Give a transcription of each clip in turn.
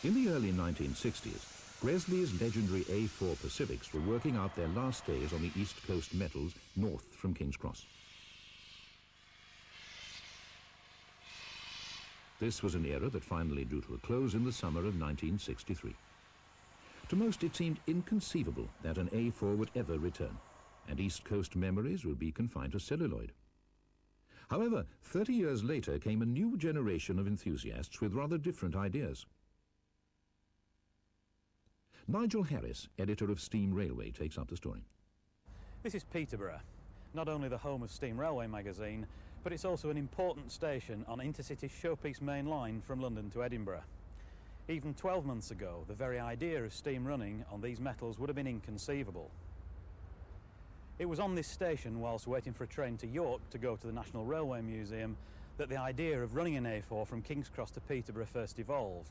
In the early 1960s, Gresley's legendary A4 Pacifics were working out their last days on the East Coast metals north from King's Cross. This was an era that finally drew to a close in the summer of 1963. To most it seemed inconceivable that an A4 would ever return, and East Coast memories would be confined to celluloid. However, 30 years later came a new generation of enthusiasts with rather different ideas. Nigel Harris, editor of Steam Railway, takes up the story. This is Peterborough, not only the home of Steam Railway magazine, but it's also an important station on Intercity's Showpiece main line from London to Edinburgh. Even 12 months ago, the very idea of steam running on these metals would have been inconceivable. It was on this station, whilst waiting for a train to York to go to the National Railway Museum, that the idea of running an A4 from King's Cross to Peterborough first evolved.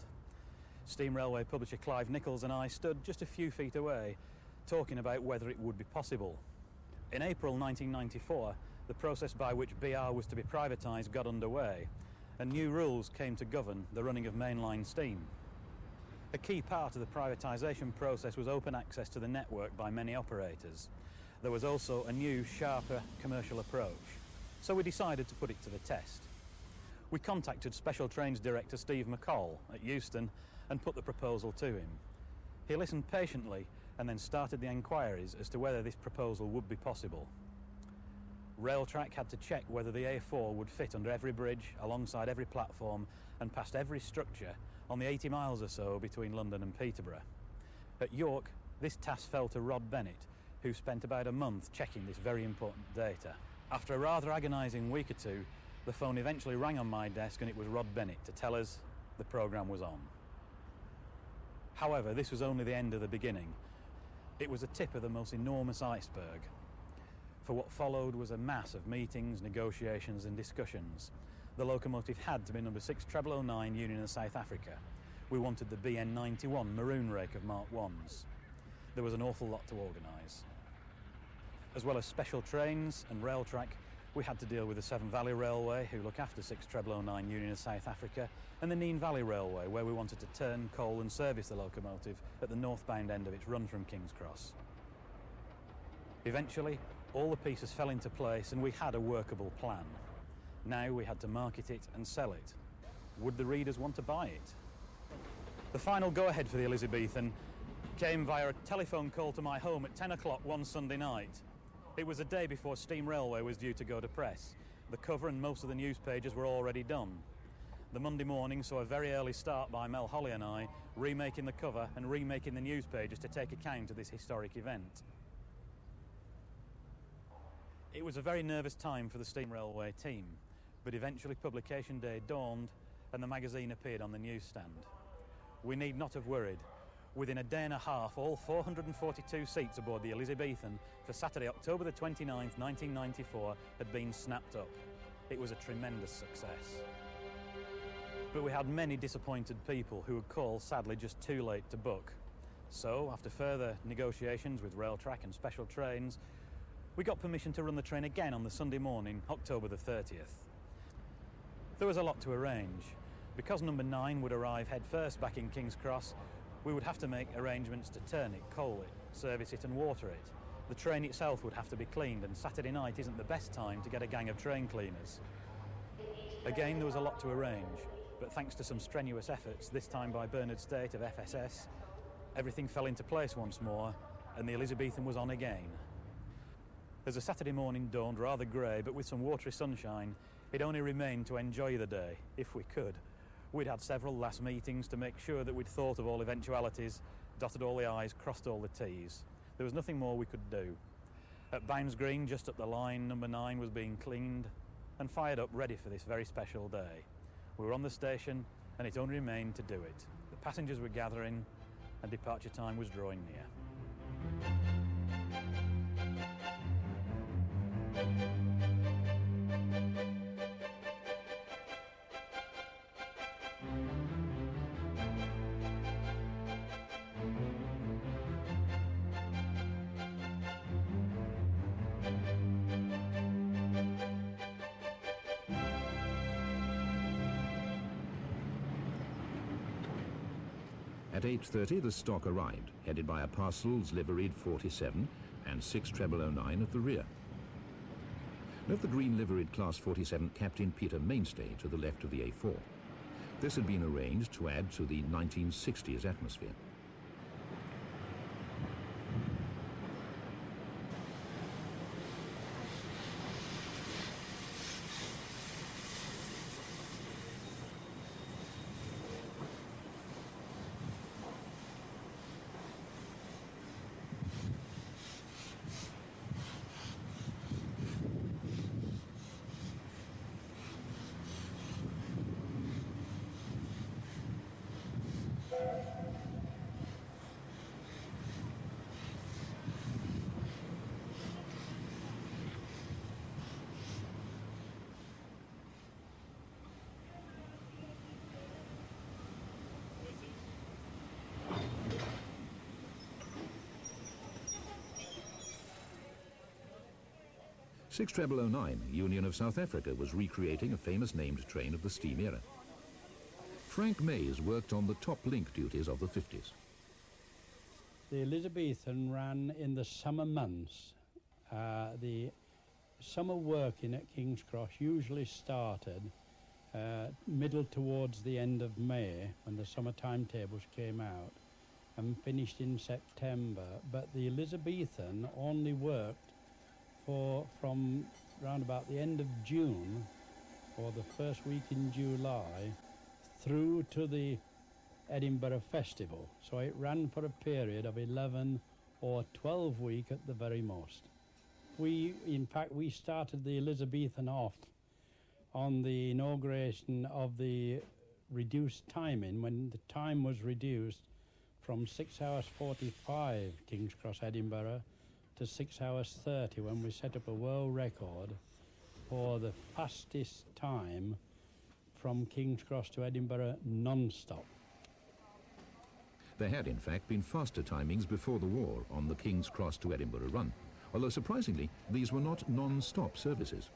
Steam Railway publisher Clive Nichols and I stood just a few feet away, talking about whether it would be possible. In April 1994, the process by which BR was to be privatised got underway, and new rules came to govern the running of mainline steam. A key part of the privatisation process was open access to the network by many operators. There was also a new, sharper commercial approach, so we decided to put it to the test. We contacted Special Trains Director Steve McCall at Euston and put the proposal to him. He listened patiently and then started the enquiries as to whether this proposal would be possible. Railtrack had to check whether the A4 would fit under every bridge, alongside every platform and past every structure on the 80 miles or so between London and Peterborough. At York, this task fell to Rod Bennett, who spent about a month checking this very important data. After a rather agonising week or two, the phone eventually rang on my desk and it was Rod Bennett to tell us the programme was on. However, this was only the end of the beginning. It was a tip of the most enormous iceberg. For what followed was a mass of meetings, negotiations and discussions. The locomotive had to be number 6 09 Union of South Africa. We wanted the BN91 maroon rake of Mark 1s. There was an awful lot to organise. As well as special trains and Railtrack, we had to deal with the Severn Valley Railway, who look after 6 09 Union of South Africa, and the Nene Valley Railway, where we wanted to turn, coal and service the locomotive at the northbound end of its run from King's Cross. Eventually, all the pieces fell into place and we had a workable plan. Now we had to market it and sell it. Would the readers want to buy it? The final go-ahead for the Elizabethan came via a telephone call to my home at 10 o'clock one Sunday night. It was a day before Steam Railway was due to go to press. The cover and most of the news pages were already done. The Monday morning saw a very early start by Mel Holly and I, remaking the cover and remaking the news pages to take account of this historic event. It was a very nervous time for the Steam Railway team, but eventually publication day dawned and the magazine appeared on the newsstand. We need not have worried. Within a day and a half, all 442 seats aboard the Elizabethan for Saturday, October the 29th, 1994, had been snapped up. It was a tremendous success. But we had many disappointed people who would call, sadly, just too late to book. So, after further negotiations with Railtrack and Special Trains, we got permission to run the train again on the Sunday morning, October the 30th. There was a lot to arrange. Because number 9 would arrive head first back in King's Cross, we would have to make arrangements to turn it, coal it, service it and water it. The train itself would have to be cleaned, and Saturday night isn't the best time to get a gang of train cleaners. Again, there was a lot to arrange, but thanks to some strenuous efforts, this time by Bernard State of FSS, everything fell into place once more, and the Elizabethan was on again. As the Saturday morning dawned rather grey, but with some watery sunshine, it only remained to enjoy the day, if we could. We'd had several last meetings to make sure that we'd thought of all eventualities, dotted all the I's, crossed all the T's. There was nothing more we could do. At Bounds Green, just up the line, number 9 was being cleaned and fired up ready for this very special day. We were on the station and it only remained to do it. The passengers were gathering and departure time was drawing near. At 8:30, the stock arrived, headed by a parcels liveried 47 and 60009 at the rear. Note the green liveried Class 47 Captain Peter mainstay to the left of the A4. This had been arranged to add to the 1960s atmosphere. Six 0009, Union of South Africa, was recreating a famous named train of the steam era. Frank Mays worked on the top link duties of the 50s. The Elizabethan ran in the summer months. The summer working at King's Cross usually started middle towards the end of May, when the summer timetables came out, and finished in September. But the Elizabethan only worked from round about the end of June or the first week in July through to the Edinburgh Festival. So it ran for a period of 11 or 12 weeks at the very most. In fact, we started the Elizabethan off on the inauguration of the reduced timing, when the time was reduced from 6 hours 45 King's Cross Edinburgh to 6 hours 30, when we set up a world record for the fastest time from King's Cross to Edinburgh non-stop. There had, in fact, been faster timings before the war on the King's Cross to Edinburgh run, although surprisingly, these were not non-stop services.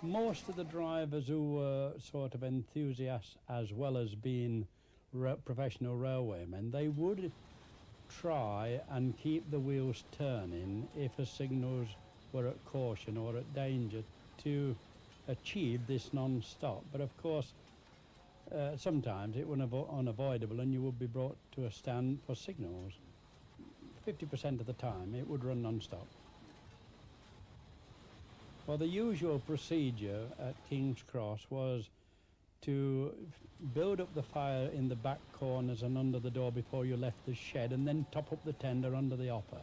Most of the drivers who were sort of enthusiasts as well as being professional railwaymen, they would try and keep the wheels turning if the signals were at caution or at danger to achieve this non-stop. But of course, sometimes it was unavoidable and you would be brought to a stand for signals. 50% of the time it would run non-stop. Well, the usual procedure at King's Cross was to build up the fire in the back corners and under the door before you left the shed, and then top up the tender under the hopper.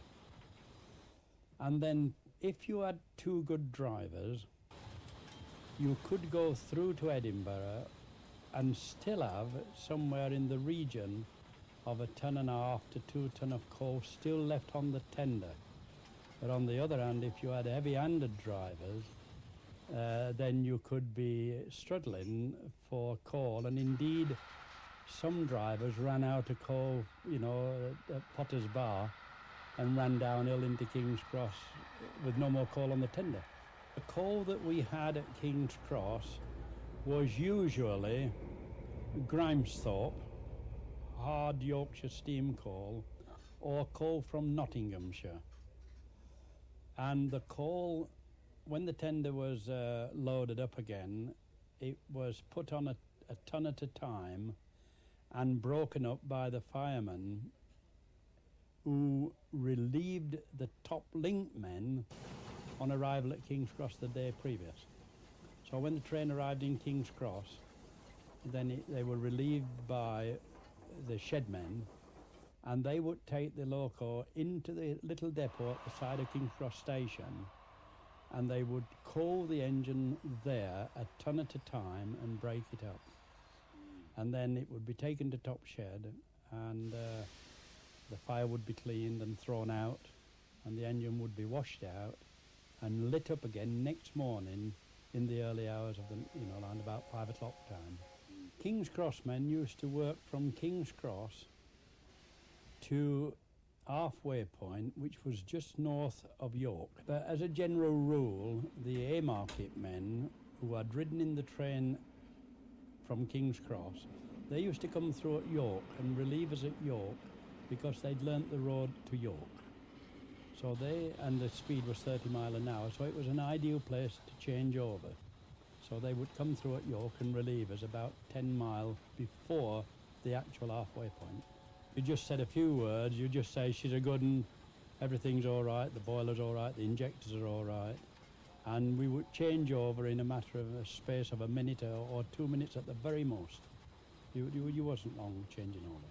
And then if you had two good drivers, you could go through to Edinburgh and still have somewhere in the region of 1.5 ton to 2 ton of coal still left on the tender. But on the other hand, if you had heavy-handed drivers, then you could be struggling for coal, and indeed some drivers ran out of coal, at Potter's Bar, and ran downhill into King's Cross with no more coal on the tender. The coal that we had at King's Cross was usually Grimesthorpe, hard Yorkshire steam coal, or coal from Nottinghamshire. And the coal, when the tender was loaded up again, it was put on a ton at a time and broken up by the firemen, who relieved the top link men on arrival at King's Cross the day previous. So when the train arrived in King's Cross, then they were relieved by the shed-men, and they would take the loco into the little depot at the side of King's Cross station, and they would coal the engine there 1 ton at a time and break it up. And then it would be taken to top shed, and the fire would be cleaned and thrown out, and the engine would be washed out and lit up again next morning in the early hours of the, around about 5 o'clock time. King's Cross men used to work from King's Cross to halfway point, which was just north of York. But as a general rule, the Haymarket men who had ridden in the train from King's Cross They used to come through at York and relieve us at York because they'd learnt the road to York. So and the speed was 30 miles an hour, so it was an ideal place to change over. So they would come through at York and relieve us about 10 miles before the actual halfway point. You just said a few words, you just say she's a good one, everything's all right, the boiler's all right, the injectors are all right. And we would change over in a matter of a space of a minute or 2 minutes at the very most. You wasn't long changing over.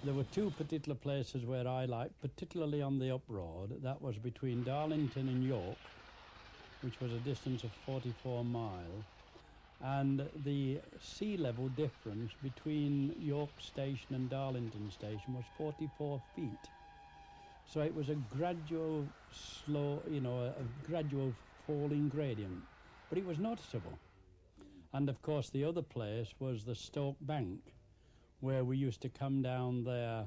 There were two particular places where I liked, particularly on the up road. That was between Darlington and York, which was a distance of 44 miles. And the sea level difference between York Station and Darlington Station was 44 feet. So it was a gradual, slow, a gradual falling gradient, but it was noticeable. And of course the other place was the Stoke Bank, where we used to come down there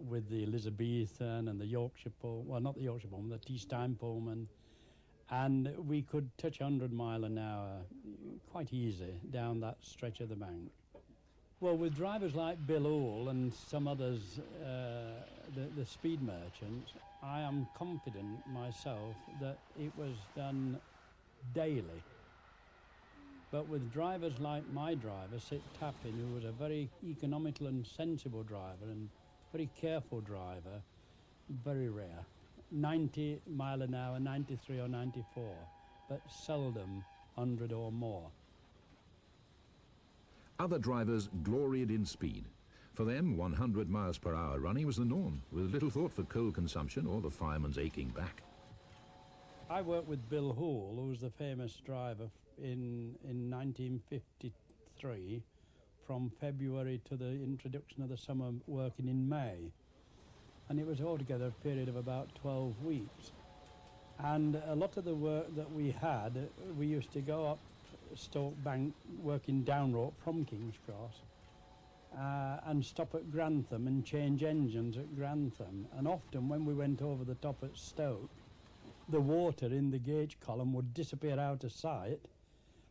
with the Elizabethan and the Yorkshire Pullman, well, not the Yorkshire Pullman, the Teestime Pullman, and we could touch 100 miles an hour quite easy down that stretch of the bank. Well, with drivers like Bill Owl and some others, the speed merchants, I am confident myself that it was done daily. But with drivers like my driver, Sid Tappin, who was a very economical and sensible driver and very careful driver, very rare. 90 mile an hour, 93 or 94, but seldom 100 or more. Other drivers gloried in speed. For them, 100 miles per hour running was the norm, with little thought for coal consumption or the fireman's aching back. I worked with Bill Hoole, who was the famous driver in 1953, from February to the introduction of the summer working in May. And it was altogether a period of about 12 weeks. And a lot of the work that we had, we used to go up Stoke Bank, working down road from King's Cross, and stop at Grantham and change engines at Grantham. And often when we went over the top at Stoke, the water in the gauge column would disappear out of sight,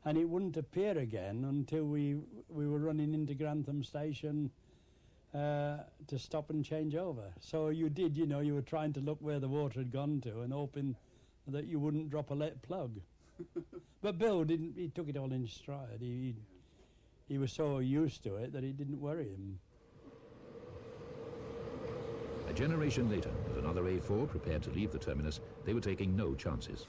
and it wouldn't appear again until we were running into Grantham Station to stop and change over. So you did, you were trying to look where the water had gone to and hoping that you wouldn't drop a lead plug. But Bill didn't, he took it all in stride. He was so used to it that it didn't worry him. A generation later, as another A4 prepared to leave the terminus, they were taking no chances.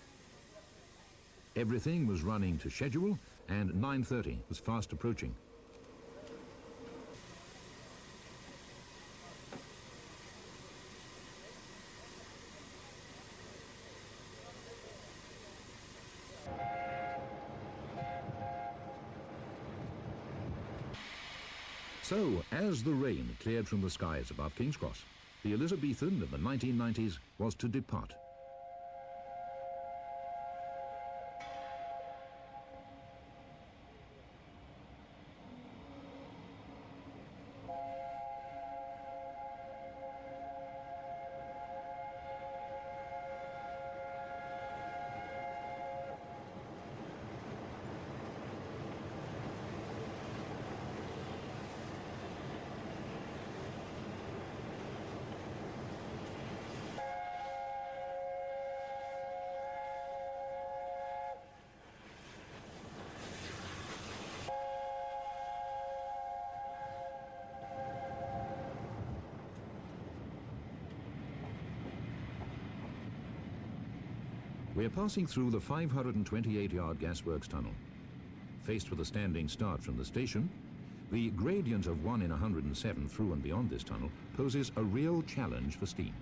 Everything was running to schedule, and 9:30 was fast approaching. So, as the rain cleared from the skies above King's Cross, the Elizabethan of the 1990s was to depart. We are passing through the 528-yard gasworks tunnel. Faced with a standing start from the station, the gradient of 1 in 107 through and beyond this tunnel poses a real challenge for steam.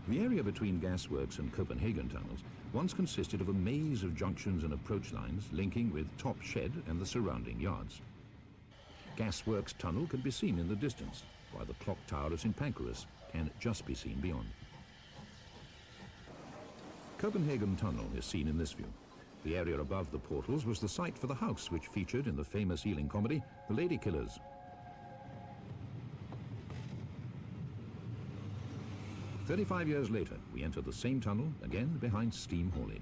The area between gasworks and Copenhagen tunnels once consisted of a maze of junctions and approach lines linking with Top Shed and the surrounding yards. Gasworks tunnel can be seen in the distance, while the clock tower of St Pancras can just be seen beyond. Copenhagen tunnel is seen in this view. The area above the portals was the site for the house which featured in the famous Ealing comedy, The Lady Killers. 35 years later, we enter the same tunnel, again behind steam haulage.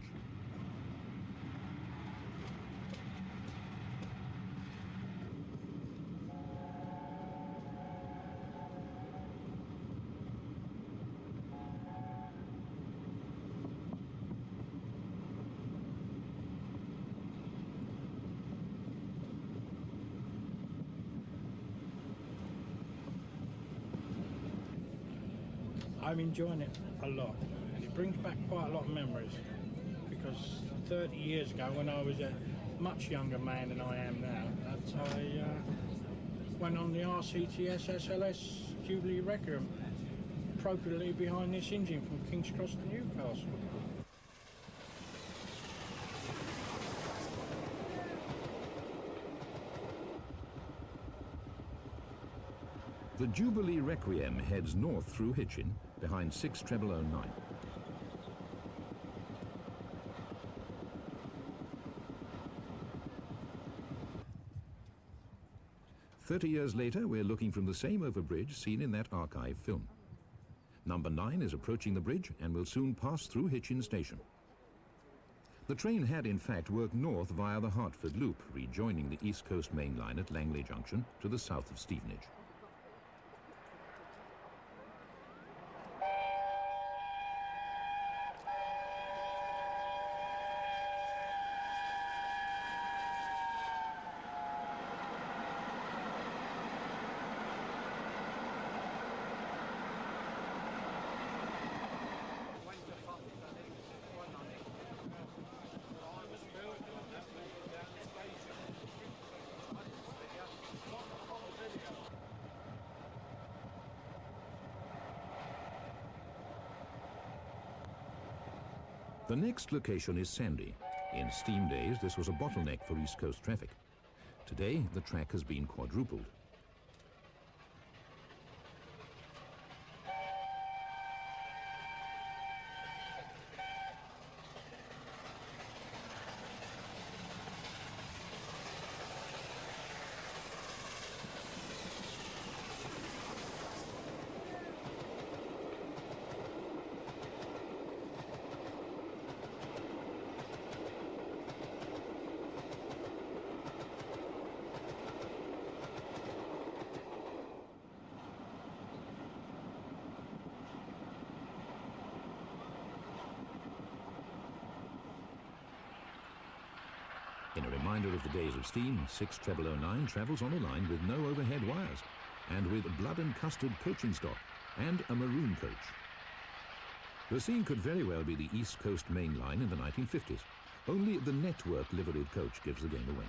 I'm enjoying it a lot, and it brings back quite a lot of memories, because 30 years ago, when I was a much younger man than I am now, that I went on the RCTS SLS Jubilee Requiem, appropriately behind this engine from King's Cross to Newcastle. The Jubilee Requiem heads north through Hitchin, behind 60009. "30 years later, we're looking from the same overbridge seen in that archive film. Number 9 is approaching the bridge and will soon pass through Hitchin station. The train had in fact worked north via the Hertford Loop, rejoining the East Coast Main Line at Langley Junction to the south of Stevenage. The next location is Sandy. In steam days, this was a bottleneck for East Coast traffic. Today, the track has been quadrupled. In a reminder of the days of steam, 60009 travels on a line with no overhead wires and with blood and custard coaching stock and a maroon coach. The scene could very well be the East Coast Main Line in the 1950s. Only the network liveried coach gives the game away.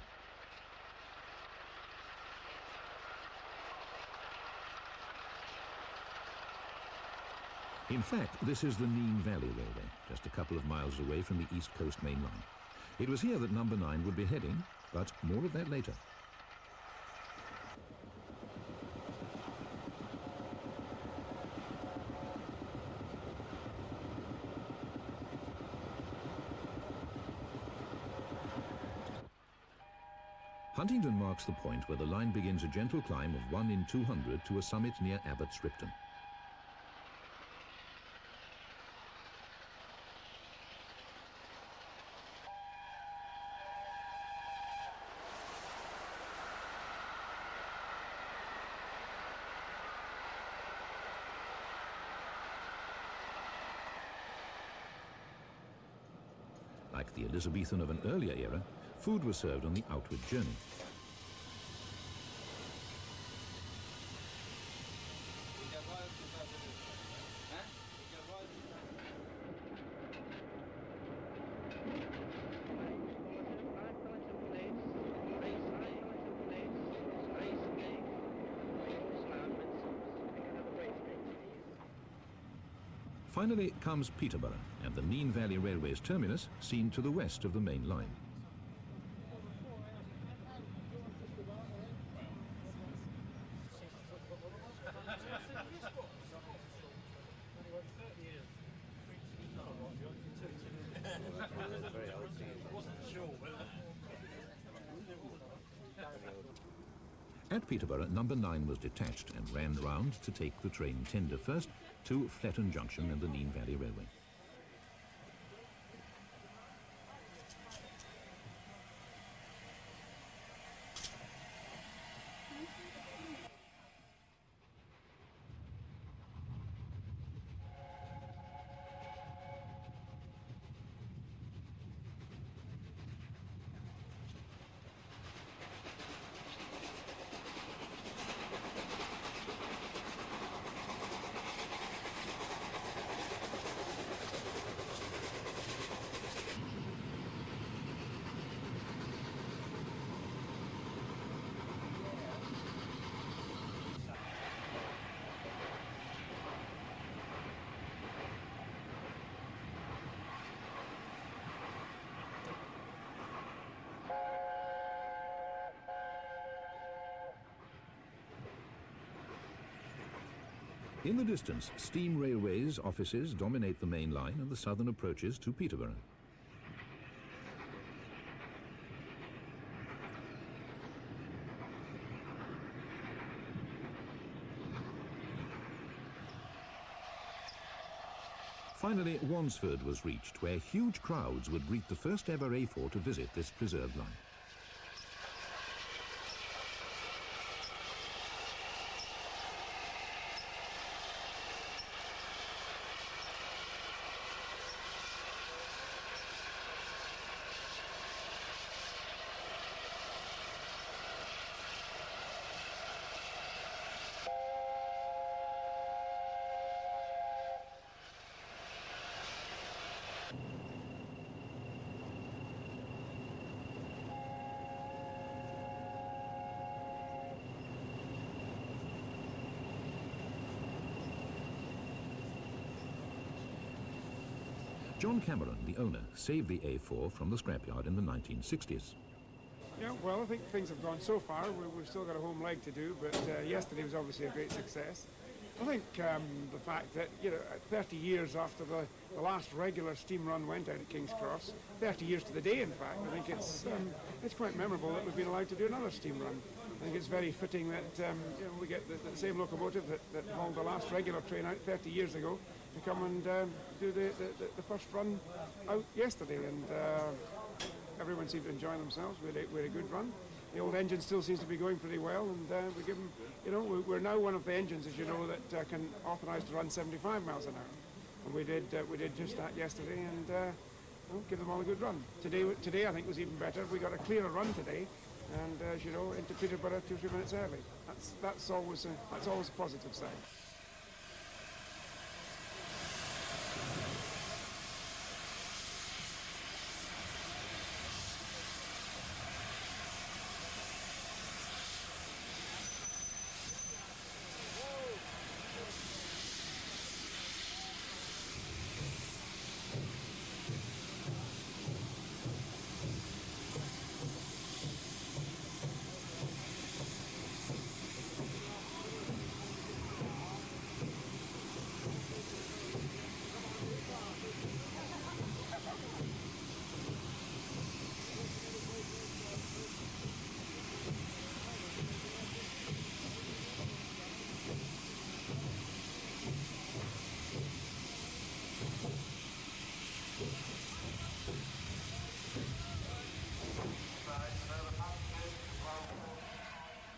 In fact, this is the Nene Valley Railway, just a couple of miles away from the East Coast Main Line. It was here that number 9 would be heading, but more of that later. Huntingdon marks the point where the line begins a gentle climb of 1 in 200 to a summit near Abbots Ripton. Like the Elizabethan of an earlier era, food was served on the outward journey. Finally comes Peterborough and the Nene Valley Railway's terminus, seen to the west of the main line. At Peterborough, number 9 was detached and ran round to take the train tender first to Fletton Junction and the Nene Valley Railway. In the distance, steam railways offices dominate the main line and the southern approaches to Peterborough. Finally, Wansford was reached, where huge crowds would greet the first ever A4 to visit this preserved line. John Cameron, the owner, saved the A4 from the scrapyard in the 1960s. Yeah, well, I think things have gone so far. We've still got a home leg to do, but yesterday was obviously a great success. I think the fact that, 30 years after the last regular steam run went out at King's Cross, 30 years to the day, in fact, I think it's quite memorable that we've been allowed to do another steam run. I think it's very fitting that we get the same locomotive that hauled the last regular train out 30 years ago to come and do the first run out yesterday, and everyone seemed to enjoy themselves. We had a good run. The old engine still seems to be going pretty well, and we give them, we're now one of the engines, as you know, that can authorise to run 75 miles an hour, and we did just that yesterday, and give them all a good run. Today I think was even better. We got a clearer run today, and as you know, into Peterborough 2-3 minutes early. That's always a positive sign.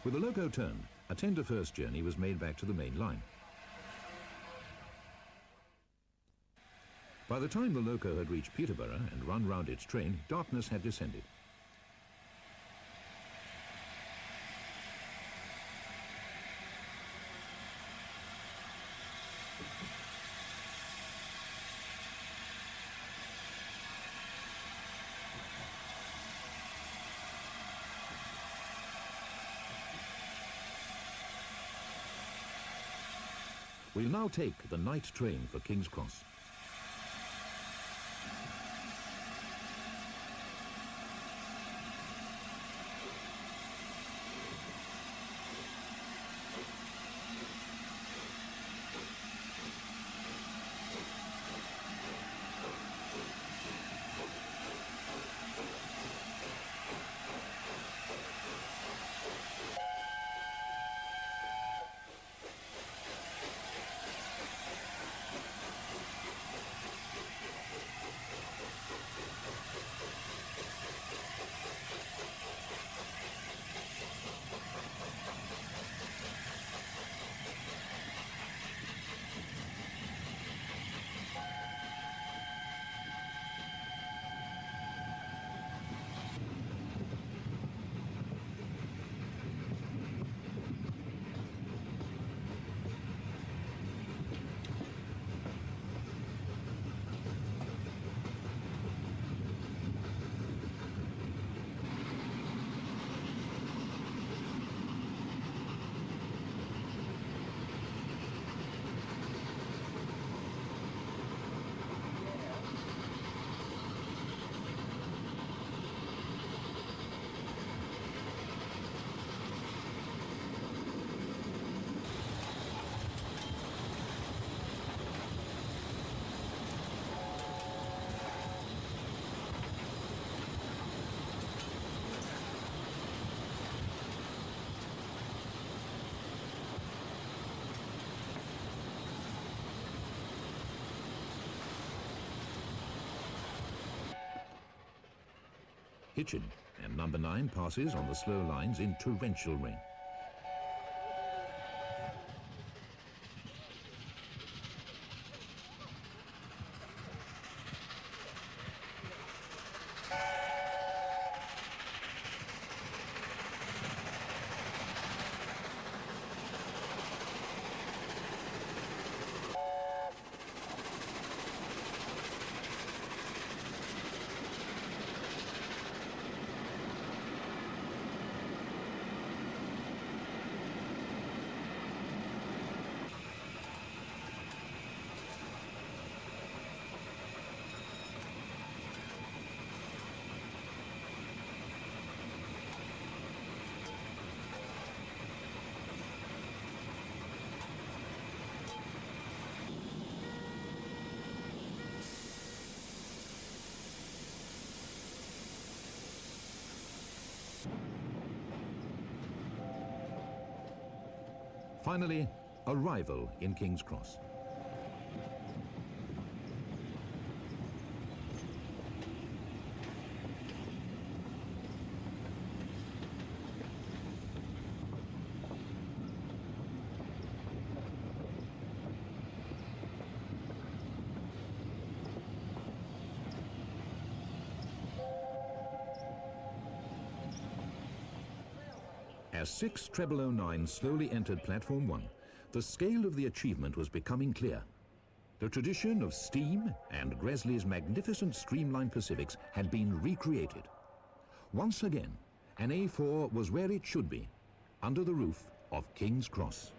With the loco turned, a tender first journey was made back to the main line. By the time the loco had reached Peterborough and run round its train, darkness had descended. We'll now take the night train for King's Cross. Hitchin, and number 9 passes on the slow lines in torrential rain. Finally, arrival in King's Cross. As 6 treble 09 slowly entered Platform 1, the scale of the achievement was becoming clear. The tradition of steam and Gresley's magnificent streamlined Pacifics had been recreated. Once again, an A4 was where it should be, under the roof of King's Cross.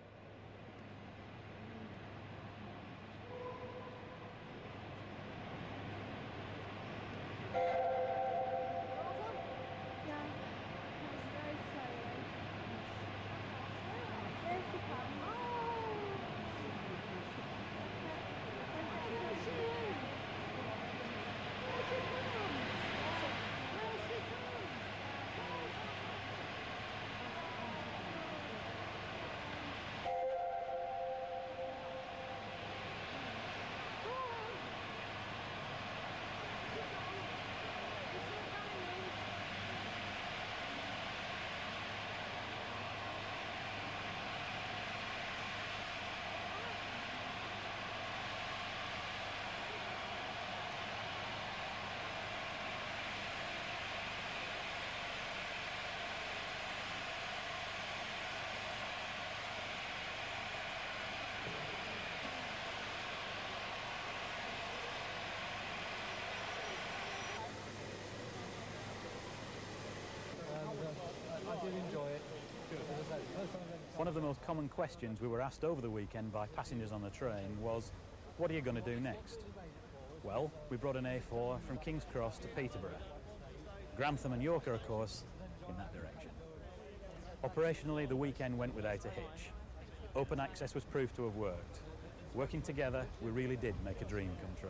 One of the most common questions we were asked over the weekend by passengers on the train was, what are you going to do next? Well, we brought an A4 from King's Cross to Peterborough. Grantham and York are, of course, in that direction. Operationally, the weekend went without a hitch. Open access was proved to have worked. Working together, we really did make a dream come true.